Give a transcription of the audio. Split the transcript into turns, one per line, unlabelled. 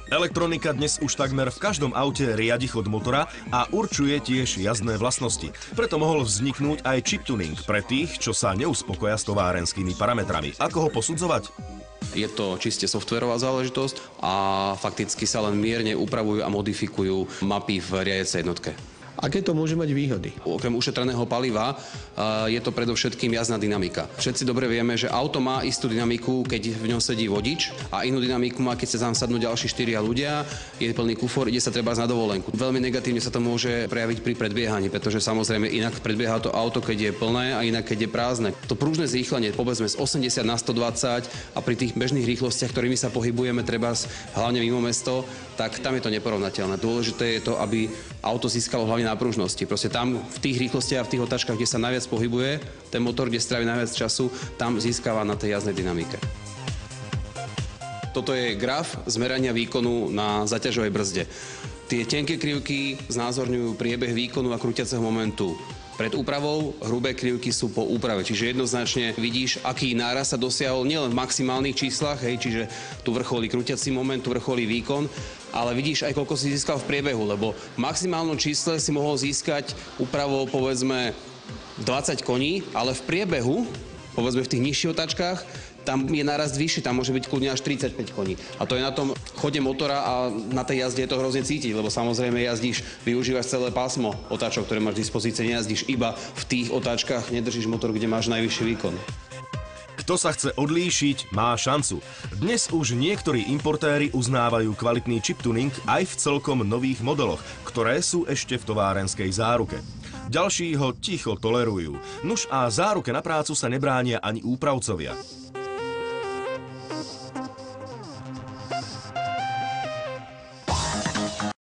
Elektronika dnes už takmer v každom aute riadi chod motora a určuje tiež jazdné vlastnosti. Preto mohol vzniknúť aj chip tuning pre tých, čo sa neuspokoja s továrenskými parametrami. Ako ho posudzovať?
Je to čiste softverová záležitosť a fakticky sa len mierne upravujú a modifikujú mapy v riadiacej jednotke.
Aké to môže mať výhody?
Okrem ušetreného paliva je to predovšetkým jazdná dynamika. Všetci dobre vieme, že auto má istú dynamiku, keď v ňom sedí vodič, a inú dynamiku má, keď sa tam sadnú ďalší 4 ľudia, je plný kufor, ide sa treba na dovolenku. Veľmi negatívne sa to môže prejaviť pri predbiehaní, pretože samozrejme inak predbieha to auto, keď je plné, a inak keď je prázdne. To pružné zrýchlenie, povedzme z 80 na 120, a pri tých bežných rýchlostiach, ktorými sa pohybujeme, treba hlavne mimo mesto, tak tam je to neporovnateľné. Dôležité je to, aby auto získalo hlavne na pružnosti. Proste tam v tých rýchlostiach a v tých otáčkach, kde sa najviac pohybuje, ten motor, kde strávi najviac času, tam získava na tej jazdnej dynamike. Toto je graf zmerania výkonu na zaťažovej brzde. Tie tenké krivky znázorňujú priebeh výkonu a krútiaceho momentu pred úpravou, hrubé krivky sú po úprave. Čiže jednoznačne vidíš, aký náraz sa dosiahol nielen v maximálnych číslach, hej, čiže tu vrcholí krútiaci moment, tu vrcholí výkon, ale vidíš aj, koľko si získal v priebehu, lebo v maximálnom čísle si mohol získať úpravou, povedzme, 20 koní, ale v priebehu, povedzme v tých nižších otáčkach, tam je nárast vyšší, tam môže byť kľudne až 35 koní. A to je na tom chode motora a na tej jazde je to hrozne cítiť, lebo samozrejme jazdíš, využívaš celé pásmo otáčok, ktoré máš v dispozícii, nejazdíš iba v tých otáčkach, nedržíš motor, kde máš najvyšší výkon.
Kto sa chce odlíšiť, má šancu. Dnes už niektorí importéri uznávajú kvalitný chip tuning aj v celkom nových modeloch, ktoré sú ešte v továrenskej záruke. Ďalší ho ticho tolerujú. Nuž a záruke na prácu sa nebránia ani úpravcovia.